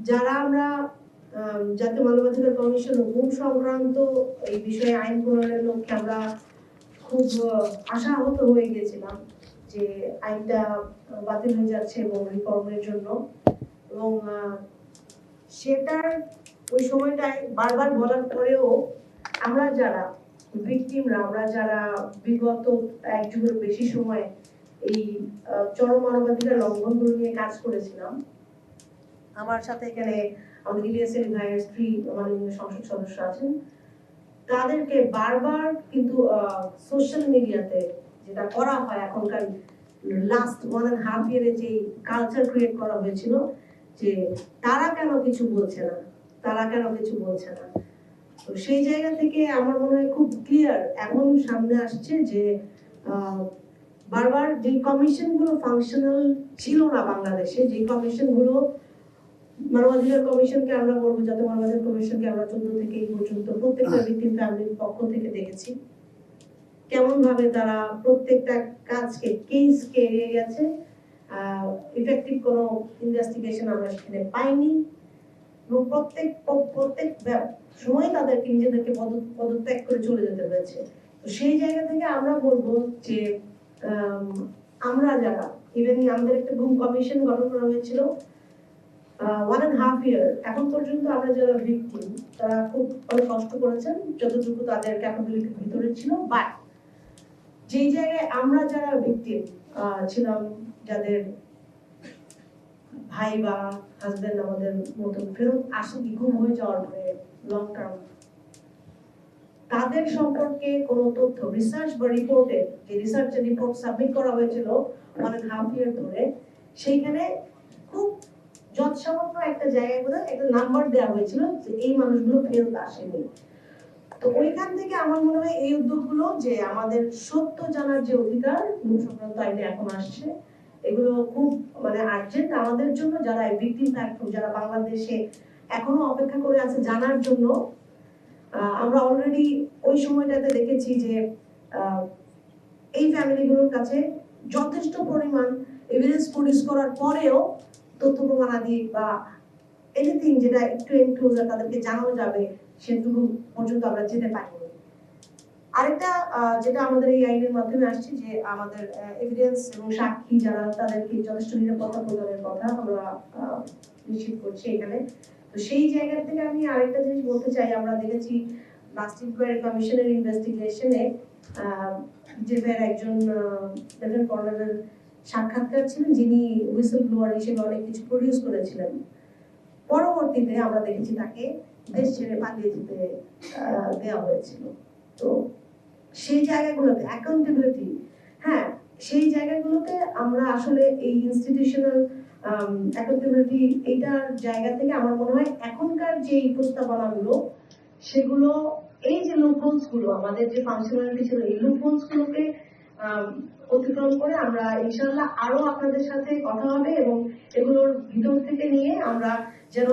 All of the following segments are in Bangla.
যারা আমরা জাতীয় মানবাধিকার কমিশন গুম সংক্রান্ত এই বিষয়ে আইন প্রণয়নের লক্ষ্যে আমরা খুব আশাহত হয়ে গিয়েছিলাম যে আইনটা বাতিল হয়ে যাচ্ছে এবং রিফর্মের জন্য, এবং সেটার ওই সময়টায় বারবার বলার পরেও আমরা যারা ভিকটিমরা, আমরা যারা বিগত এক যুগের বেশি সময় এই চরম মানবাধিকার লঙ্ঘনগুলো নিয়ে কাজ করেছিলাম, আমার সাথে এখানে আমাদের ইলিয়াস আলী ভাইয়ের স্ত্রী মাননীয় সংসদ সদস্য আছেন, তাদেরকে বারবার কিন্তু সোশ্যাল মিডিয়াতে যেটা করা হয় এখনকার লাস্ট 1.5 ইয়ারে যে কালচার ক্রিয়েট করা হয়েছিল যে তারা কেন কিছু বলছে না, তারা কেন কিছু বলছে না, তো সেই জায়গা থেকে আমার মনে হয় খুব ক্লিয়ার এখন সামনে আসছে যে বারবার যে কমিশনগুলো ফাংশনাল ছিল না বাংলাদেশে, যে কমিশনগুলো মানবাধিকার কমিশনকে আমরা বলবো, জাতীয় মানবাধিকার কমিশনকে আমরা 14 থেকে এই পর্যন্ত প্রত্যেকটা ভিকটিম ফ্যামিলির পক্ষ থেকে দেখেছি কেমন ভাবে তারা প্রত্যেকটা কাজকে কেসকে এড়িয়ে গেছে, ইফেক্টিভ কোনো ইনভেস্টিগেশন আমরা সেখানে পাইনি, এবং প্রত্যেক সময় তাদেরকে নিজেদেরকে পদত্যাগ করে চলে যেতে হয়েছে। তো সেই জায়গা থেকে আমরা বলবো যে আমরা যারা ইভেন আমাদের একটা গুম কমিশন গঠন করা হয়েছিল 1.5 ইয়ার, এখন পর্যন্ত আমরা যারা ভিকটিম তারা খুব অনেক কষ্ট করেছেন যতটুকু তাদের ক্যাপাবিলিটির ভিতরে ছিল, বাট যেই জায়গায় আমরা যারা ভিকটিম ছিলাম, যাদের ভাই বা হাজবেন্ড আমাদের মতো ফেরত আসে গুম হয়ে যাওয়ার পরে লং টার্ম, তাদের সম্পর্কে কোনো তথ্য রিসার্চ বা রিপোর্টে যে রিসার্চের রিপোর্ট সাবমিট করা হয়েছিল 1.5 ইয়ার ধরে, সেইখানে খুব যৎসামান্য একটা জায়গায় বোধহয় একটা নাম্বার দেওয়া হয়েছিল যে এই মানুষগুলো ফেরত আসেনি। তো ওইখান থেকে আমার মনে হয় এই উদ্যোগগুলো যে আমাদের সত্য জানার যে অধিকার গুম সংক্রান্ত আইনে এখন আসছে, এগুলো খুব মানে আর্জেন্ট আমাদের জন্য, যারা ভিকটিম প্ল্যাটফর্ম, যারা বাংলাদেশে এখনো অপেক্ষা করে আছে জানার জন্য। আমরা অলরেডি ওই সময়টাতে দেখেছি যে এই ফ্যামিলিগুলোর কাছে যথেষ্ট পরিমাণ এভিডেন্স প্রডিউস করার পরেও তথ্য প্রমাণাদি বা এনিথিং যেটা একটু এনক্লোজার তাদেরকে জানানো যাবে সেটুকু পর্যন্ত আমরা যেতে পারিনি। আরেকটা যেটা আমাদের এই আইনের মাধ্যমে আসছে যে আমাদের এভিডেন্স এবং সাক্ষী যারা তাদেরকে যথেষ্ট নিরাপত্তা প্রদানের কথা আমরা নিশ্চিত করছি এখানে। তো সেই জায়গা থেকে আমি আরেকটা জিনিস বলতে চাই, আমরা দেখেছি লাস্ট ইনকোয়ারি কমিশনের ইনভেস্টিগেশনে যে একজন লেফটেন্যান্ট কর্নেলের সাক্ষাৎকার ছিলেন যিনি হুইসেল ব্লোয়ার হিসেবে অনেক কিছু প্রডিউস করেছিলেন, পরবর্তীতে আমরা দেখেছি তাকে দেশ ছেড়ে পালিয়ে যেতে দেওয়া হয়েছিল। তো সেই জায়গাগুলোতে অ্যাকাউন্টেবিলিটি, হ্যাঁ সেই জায়গাগুলোতে আমরা আসলে এই ইনস্টিটিউশনাল অ্যাকাউন্টেবিলিটি এইটার জায়গা থেকে আমার মনে হয় এখনকার যে প্রস্তাবনাগুলো সেগুলো এই যে লুপহোলস গুলো আমাদের যে ফাংশনালিটি ছিল এই লুপহোলস গুলোকে অতিক্রম করে আমরা ইনশাআল্লাহ আরো আপনাদের সাথে কথা হবে এবং এগুলোর ভিতর থেকে নিয়ে আমরা যেন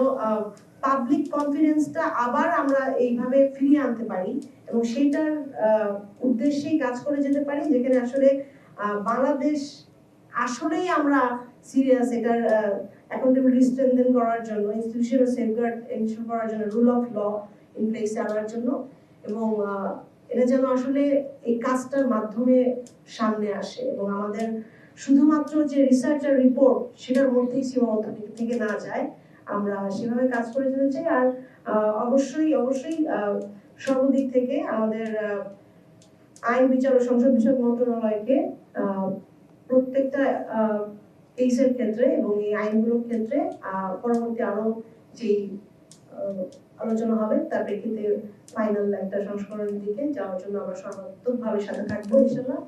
পাবলিক কনফিডেন্সটা আবার আমরা এইভাবে ফিরিয়ে আনতে পারি এবং সেইটার উদ্দেশ্যেই কাজ করে যেতে পারি, যেখানে আসলে বাংলাদেশ আসলেই আমরা সিরিয়াস এটার অ্যাকাউন্টেবিলিটি স্ট্রেনথেন করার জন্য, ইনস্টিটিউশনাল সেফগার্ড এনশিওর করার জন্য, রুল অফ ল ইন প্লেসে আনার জন্য, এবং এটা যেন আসলে এই কাজটার মাধ্যমে সামনে আসে এবং আমাদের শুধুমাত্র যে রিসার্চ আর রিপোর্ট সেটার মধ্যেই সীমাবদ্ধ থেকে না যায়, আমরা সেভাবে কাজ করে যেতে চাই। আর অবশ্যই অবশ্যই সর্বদিক থেকে আমাদের আইন বিচার ও সংসদ বিষয়ক মন্ত্রণালয়কে প্রত্যেকটা কেসের ক্ষেত্রে এবং এই আইনগুলোর ক্ষেত্রে পরবর্তী আরো যেই আলোচনা হবে তার প্রেক্ষিতে ফাইনাল একটা সংস্করণের দিকে যাওয়ার জন্য আমরা সর্বাত্মকভাবে সাথে থাকবো ইনশাআল্লাহ।